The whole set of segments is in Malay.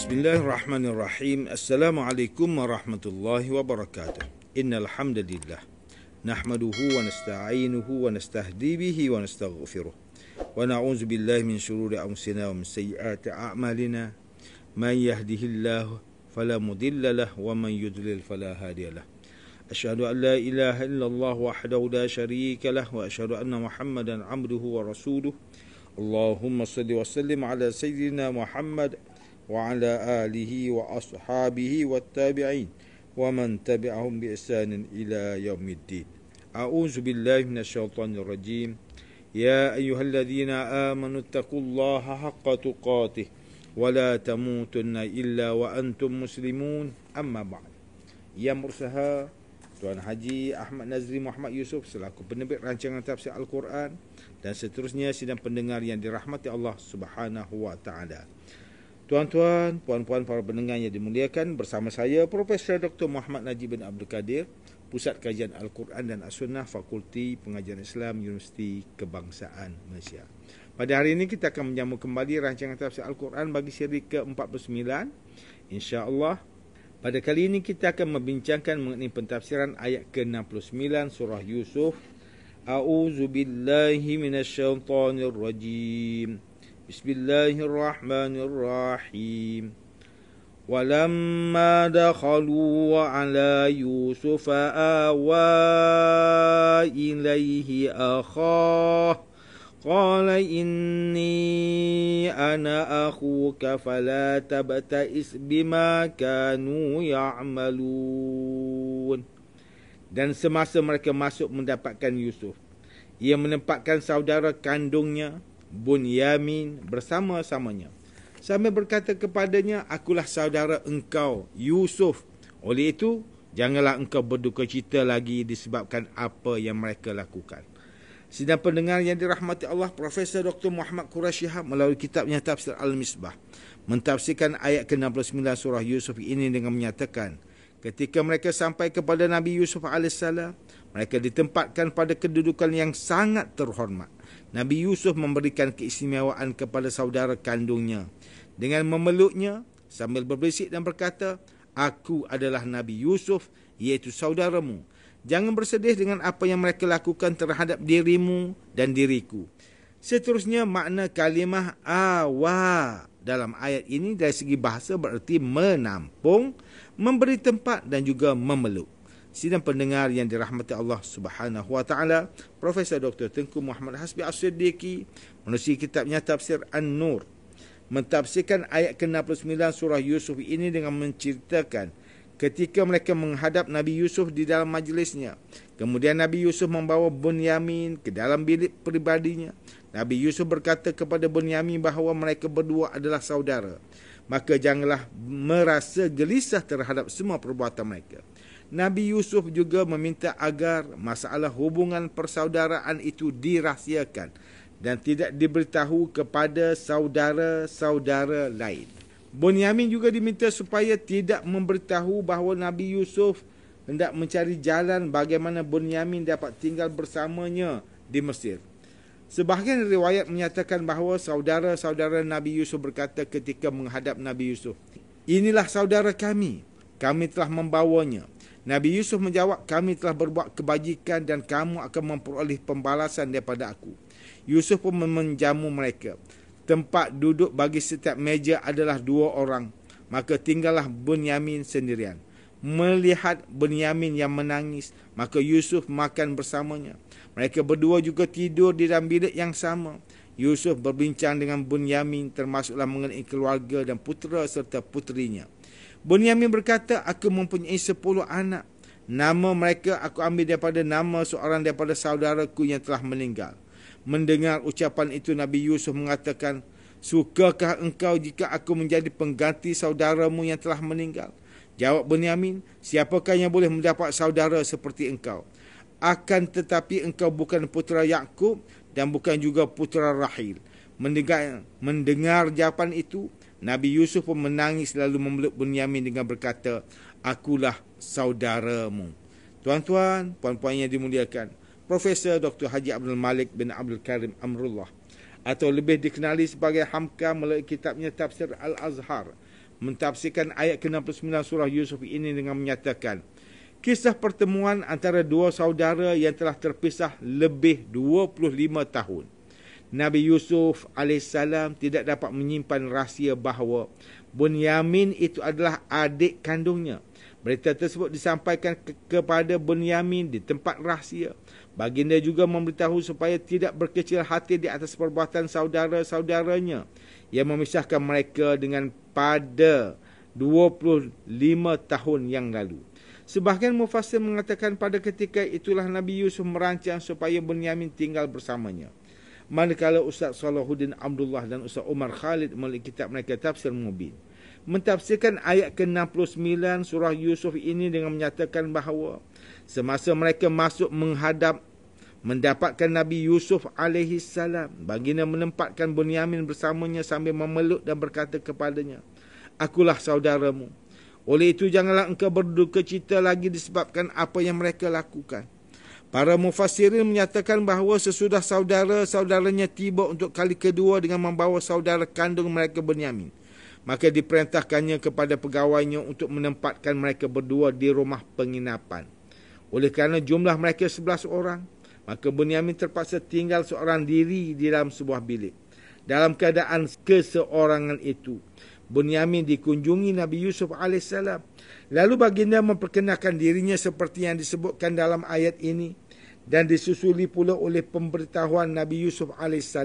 Bismillahirrahmanirrahim. Assalamualaikum warahmatullahi wabarakatuh. Innal hamdalillah nahmaduhu wa nasta'inuhu wa nastahdi bihi wa nastaghfiruh. Wa na'udzu billahi min shururi anfusina wa min sayyiati a'malina. Man yahdihillahu fala mudilla lahu wa man yudlil fala hadiya lahu. Asyhadu an la ilaha illallah wahdahu la syarika lahu wa asyhadu anna Muhammadan 'abduhu wa rasuluh. Allahumma shalli wa sallim ala sayyidina Muhammad wa ala alihi wa ashabihi wa tabi'in wa man tabi'ahum bi ihsanin ila yaumiddin. A'udzu billahi minasyaitonir rajim. Ya ayyuhalladzina amanu taqullaha haqqa tuqatih wa la tamutunna illa wa antum muslimun. Amma ba'd. Yang berusaha Tuan Haji Ahmad Nazri Muhammad Yusof selaku penerbit rancangan tafsir Al-Quran dan seterusnya sidang pendengar yang dirahmati Allah Subhanahu wa taala. Tuan-tuan, puan-puan para pendengar yang dimuliakan, bersama saya Profesor Dr. Muhammad Najib bin Abdul Kadir, Pusat Kajian Al-Quran dan As-Sunnah, Fakulti Pengajian Islam, Universiti Kebangsaan Malaysia. Pada hari ini kita akan menyambung kembali rancangan tafsir Al-Quran bagi siri ke-49. InsyaAllah, pada kali ini kita akan membincangkan mengenai pentafsiran ayat ke-69 surah Yusuf. A'udzu billahi minasyaitonir rajim. Bismillahirrahmanirrahim. Walamma dakhalu ala Yusuf awa ilaihi akhah qala inni ana akhuka fala tabta'is bima kanu ya'malun. Dan semasa mereka masuk mendapatkan Yusuf, ia menempatkan saudara kandungnya Bunyamin bersama-samanya sambil berkata kepadanya, akulah saudara engkau Yusuf, oleh itu janganlah engkau berduka cita lagi disebabkan apa yang mereka lakukan. Sidang pendengar yang dirahmati Allah, Profesor Dr. Muhammad Quraisy Shihab melalui kitabnya Tafsir Al-Misbah mentafsirkan ayat ke-69 surah Yusuf ini dengan menyatakan, ketika mereka sampai kepada Nabi Yusuf AS, mereka ditempatkan pada kedudukan yang sangat terhormat. Nabi Yusuf memberikan keistimewaan kepada saudara kandungnya dengan memeluknya sambil berbisik dan berkata, aku adalah Nabi Yusuf, iaitu saudaramu. Jangan bersedih dengan apa yang mereka lakukan terhadap dirimu dan diriku. Seterusnya, makna kalimah awa dalam ayat ini dari segi bahasa bererti menampung, memberi tempat dan juga memeluk. Sidang pendengar yang dirahmati Allah Subhanahu wa taala, Profesor Dr. Tengku Muhammad Hasbi As-Siddiqi menulis kitabnya Tafsir An-Nur mentafsirkan ayat ke-69 surah Yusuf ini dengan menceritakan ketika mereka menghadap Nabi Yusuf di dalam majlisnya. Kemudian Nabi Yusuf membawa Bunyamin ke dalam bilik peribadinya. Nabi Yusuf berkata kepada Bunyamin bahawa mereka berdua adalah saudara. Maka janganlah merasa gelisah terhadap semua perbuatan mereka. Nabi Yusuf juga meminta agar masalah hubungan persaudaraan itu dirahsiakan dan tidak diberitahu kepada saudara-saudara lain. Bunyamin juga diminta supaya tidak memberitahu bahawa Nabi Yusuf hendak mencari jalan bagaimana Bunyamin dapat tinggal bersamanya di Mesir. Sebahagian riwayat menyatakan bahawa saudara-saudara Nabi Yusuf berkata ketika menghadap Nabi Yusuf, inilah saudara kami telah membawanya. Nabi Yusuf menjawab, kami telah berbuat kebajikan dan kamu akan memperoleh pembalasan daripada aku. Yusuf pun menjamu mereka. Tempat duduk bagi setiap meja adalah 2 orang. Maka tinggallah Bunyamin sendirian. Melihat Bunyamin yang menangis, maka Yusuf makan bersamanya. Mereka berdua juga tidur di dalam bilik yang sama. Yusuf berbincang dengan Bunyamin termasuklah mengenai keluarga dan putera serta puterinya. Bunyamin berkata, aku mempunyai 10 anak. Nama mereka aku ambil daripada nama seorang daripada saudaraku yang telah meninggal. Mendengar ucapan itu, Nabi Yusuf mengatakan, sukakah engkau jika aku menjadi pengganti saudaramu yang telah meninggal? Jawab Bunyamin, siapakah yang boleh mendapat saudara seperti engkau? Akan tetapi engkau bukan putera Yakub dan bukan juga putera Rahil. Mendengar jawapan itu, Nabi Yusuf pun menangis lalu memeluk Bunyamin dengan berkata, akulah saudaramu. Tuan-tuan, puan-puan yang dimuliakan, Profesor Dr. Haji Abdul Malik bin Abdul Karim Amrullah atau lebih dikenali sebagai Hamka melalui kitabnya Tafsir Al-Azhar mentafsirkan ayat ke-69 surah Yusuf ini dengan menyatakan, kisah pertemuan antara dua saudara yang telah terpisah lebih 25 tahun. Nabi Yusuf AS tidak dapat menyimpan rahsia bahawa Bunyamin itu adalah adik kandungnya. Berita tersebut disampaikan kepada Bunyamin di tempat rahsia. Baginda juga memberitahu supaya tidak berkecil hati di atas perbuatan saudara-saudaranya yang memisahkan mereka dengan pada 25 tahun yang lalu. Sebahagian mufassir mengatakan pada ketika itulah Nabi Yusuf merancang supaya Bunyamin tinggal bersamanya. Manakala Ustaz Salahuddin Abdullah dan Ustaz Umar Khalid melalui kitab mereka Tafsir Mubin mentafsirkan ayat ke-69 surah Yusuf ini dengan menyatakan bahawa semasa mereka masuk menghadap mendapatkan Nabi Yusuf AS, baginda menempatkan Bunyamin bersamanya sambil memeluk dan berkata kepadanya, akulah saudaramu. Oleh itu janganlah engkau berduka cita lagi disebabkan apa yang mereka lakukan. Para mufassirin menyatakan bahawa sesudah saudara-saudaranya tiba untuk kali kedua dengan membawa saudara kandung mereka Bunyamin, maka diperintahkannya kepada pegawainya untuk menempatkan mereka berdua di rumah penginapan. Oleh kerana jumlah mereka 11 orang, maka Bunyamin terpaksa tinggal seorang diri di dalam sebuah bilik. Dalam keadaan keseorangan itu, Bunyamin dikunjungi Nabi Yusuf AS. Lalu baginda memperkenalkan dirinya seperti yang disebutkan dalam ayat ini dan disusuli pula oleh pemberitahuan Nabi Yusuf AS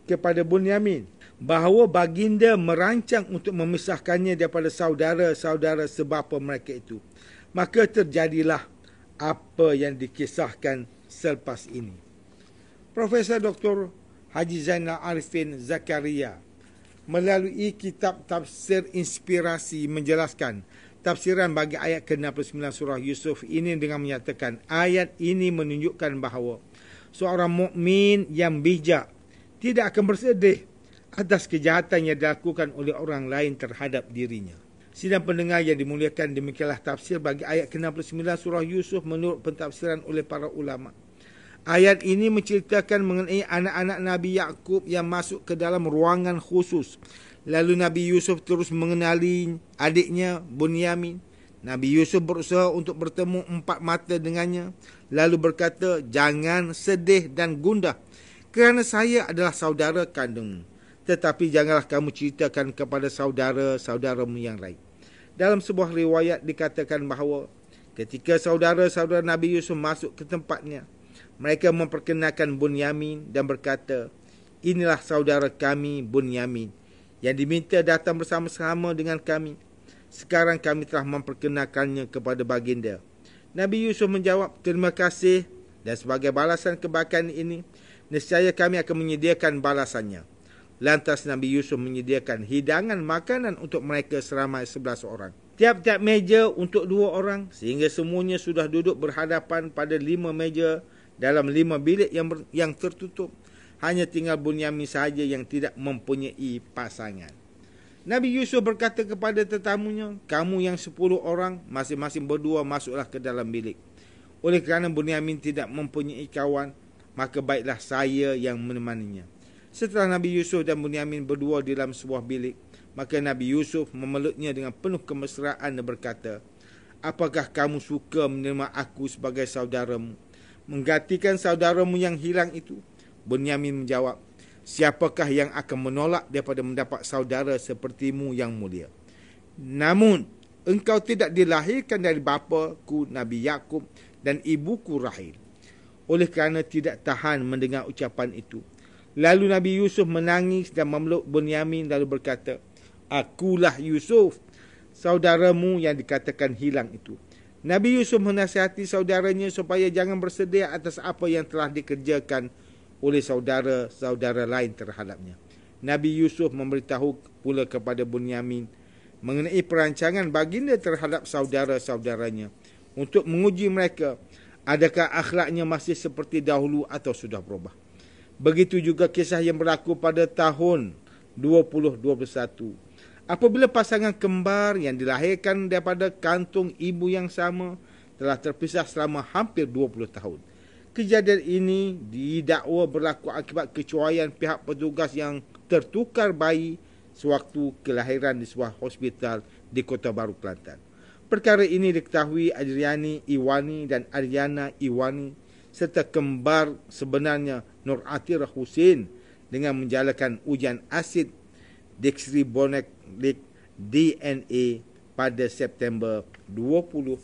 kepada Bunyamin bahawa baginda merancang untuk memisahkannya daripada saudara-saudara sebapa mereka itu. Maka terjadilah apa yang dikisahkan selepas ini. Profesor Dr. Haji Zainal Arifin Zakaria melalui kitab Tafsir Inspirasi menjelaskan tafsiran bagi ayat ke-69 surah Yusuf ini dengan menyatakan ayat ini menunjukkan bahawa seorang mukmin yang bijak tidak akan bersedih atas kejahatan yang dilakukan oleh orang lain terhadap dirinya. Sidang pendengar yang dimuliakan, demikianlah tafsir bagi ayat ke-69 surah Yusuf menurut pentafsiran oleh para ulama. Ayat ini menceritakan mengenai anak-anak Nabi Yaqub yang masuk ke dalam ruangan khusus. Lalu Nabi Yusuf terus mengenali adiknya Bunyamin. Nabi Yusuf berusaha untuk bertemu empat mata dengannya. Lalu berkata, jangan sedih dan gundah kerana saya adalah saudara kandungmu. Tetapi janganlah kamu ceritakan kepada saudara-saudaramu yang lain. Dalam sebuah riwayat dikatakan bahawa ketika saudara-saudara Nabi Yusuf masuk ke tempatnya, mereka memperkenalkan Bunyamin dan berkata, inilah saudara kami Bunyamin yang diminta datang bersama-sama dengan kami. Sekarang kami telah memperkenalkannya kepada baginda. Nabi Yusuf menjawab, terima kasih, dan sebagai balasan kebaikan ini, nescaya kami akan menyediakan balasannya. Lantas Nabi Yusuf menyediakan hidangan makanan untuk mereka seramai 11 orang. Tiap-tiap meja untuk 2 orang, sehingga semuanya sudah duduk berhadapan pada 5 meja dalam 5 bilik yang tertutup. Hanya tinggal Bunyamin sahaja yang tidak mempunyai pasangan. Nabi Yusuf berkata kepada tetamunya, kamu yang 10 orang, masing-masing berdua masuklah ke dalam bilik. Oleh kerana Bunyamin tidak mempunyai kawan, maka baiklah saya yang menemaninya. Setelah Nabi Yusuf dan Bunyamin berdua di dalam sebuah bilik, maka Nabi Yusuf memeluknya dengan penuh kemesraan dan berkata, apakah kamu suka menerima aku sebagai saudaramu, menggantikan saudaramu yang hilang itu? Bunyamin menjawab, siapakah yang akan menolak daripada mendapat saudara sepertimu yang mulia? Namun, engkau tidak dilahirkan dari bapaku Nabi Yaqub dan ibuku Rahil. Oleh kerana tidak tahan mendengar ucapan itu, lalu Nabi Yusuf menangis dan memeluk Bunyamin lalu berkata, akulah Yusuf, saudaramu yang dikatakan hilang itu. Nabi Yusuf menasihati saudaranya supaya jangan bersedih atas apa yang telah dikerjakan oleh saudara-saudara lain terhadapnya. Nabi Yusuf memberitahu pula kepada Bunyamin mengenai perancangan baginda terhadap saudara-saudaranya untuk menguji mereka, adakah akhlaknya masih seperti dahulu atau sudah berubah. Begitu juga kisah yang berlaku pada tahun 2021. Apabila pasangan kembar yang dilahirkan daripada kantung ibu yang sama telah terpisah selama hampir 20 tahun. Kejadian ini didakwa berlaku akibat kecuaian pihak petugas yang tertukar bayi sewaktu kelahiran di sebuah hospital di Kota Baru, Kelantan. Perkara ini diketahui Adriani Iwani dan Ariana Iwani serta kembar sebenarnya Nur Atirah Hussein dengan menjalankan ujian asid deoksiribonukleik DNA pada September 2021.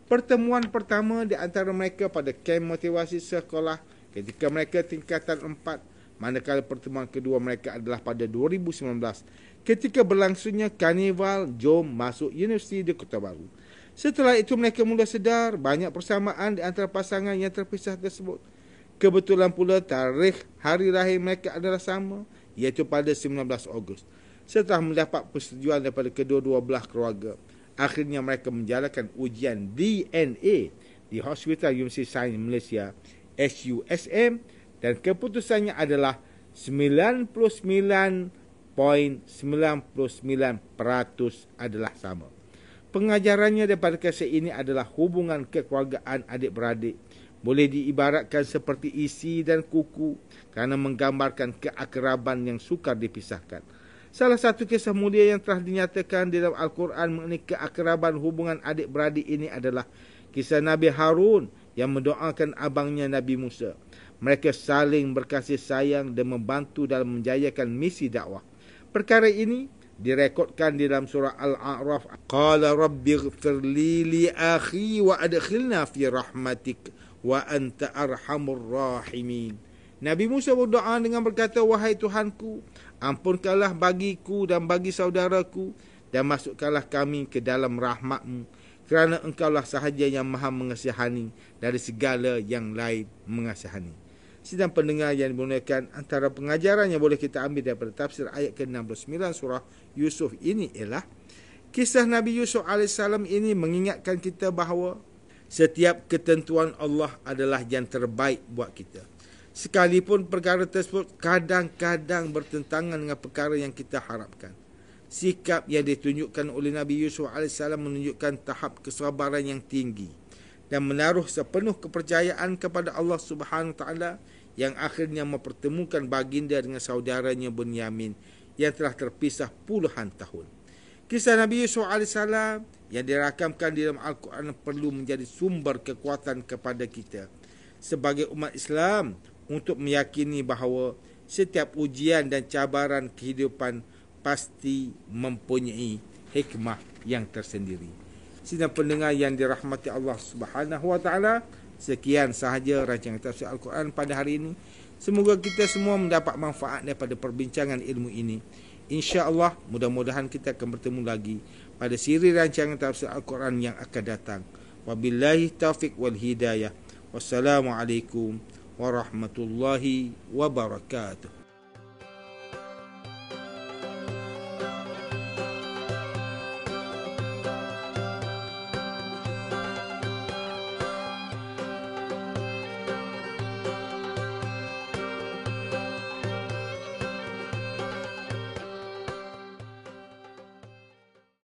Pertemuan pertama di antara mereka pada kem motivasi sekolah ketika mereka tingkatan 4, manakala pertemuan kedua mereka adalah pada 2019 ketika berlangsungnya Karnival Jom masuk Universiti di Kota Baru. Setelah itu mereka mula sedar banyak persamaan di antara pasangan yang terpisah tersebut. Kebetulan pula tarikh hari lahir mereka adalah sama, iaitu pada 19 Ogos. Setelah mendapat persetujuan daripada kedua-dua belah keluarga, akhirnya mereka menjalankan ujian DNA di Hospital Universiti Sains Malaysia SUSM dan keputusannya adalah 99.99% adalah sama. Pengajarannya daripada kisah ini adalah hubungan kekeluargaan adik-beradik boleh diibaratkan seperti isi dan kuku kerana menggambarkan keakraban yang sukar dipisahkan. Salah satu kisah mulia yang telah dinyatakan di dalam Al-Quran mengenai keakraban hubungan adik-beradik ini adalah kisah Nabi Harun yang mendoakan abangnya Nabi Musa. Mereka saling berkasih sayang dan membantu dalam menjayakan misi dakwah. Perkara ini direkodkan di dalam surah Al-A'raf. Qala rabbighfir li akhi wa adkhilna fi rahmatik wa anta arhamur rahimin. Nabi Musa berdoa dengan berkata, wahai Tuhanku, ampunkanlah bagiku dan bagi saudaraku dan masukkanlah kami ke dalam rahmat-Mu, kerana Engkaulah sahaja yang maha mengasihani dari segala yang lain mengasihani. Sidang pendengar yang dimuliakan, antara pengajaran yang boleh kita ambil daripada tafsir ayat ke-69 surah Yusuf ini ialah kisah Nabi Yusuf AS ini mengingatkan kita bahawa setiap ketentuan Allah adalah yang terbaik buat kita. Sekalipun perkara tersebut kadang-kadang bertentangan dengan perkara yang kita harapkan. Sikap yang ditunjukkan oleh Nabi Yusuf AS menunjukkan tahap kesabaran yang tinggi dan menaruh sepenuh kepercayaan kepada Allah Subhanahu Wa Taala yang akhirnya mempertemukan baginda dengan saudaranya Bunyamin yang telah terpisah puluhan tahun. Kisah Nabi Yusuf AS yang dirakamkan di dalam Al-Quran perlu menjadi sumber kekuatan kepada kita sebagai umat Islam untuk meyakini bahawa setiap ujian dan cabaran kehidupan pasti mempunyai hikmah yang tersendiri. Sidang pendengar yang dirahmati Allah Subhanahu Wa Taala, sekian sahaja rancangan tafsir Al-Quran pada hari ini. Semoga kita semua mendapat manfaat daripada perbincangan ilmu ini. InsyaAllah, mudah-mudahan kita akan bertemu lagi pada siri rancangan tafsir Al-Quran yang akan datang. Wabillahi taufiq wal hidayah. Wassalamualaikum warahmatullahi wabarakatuh.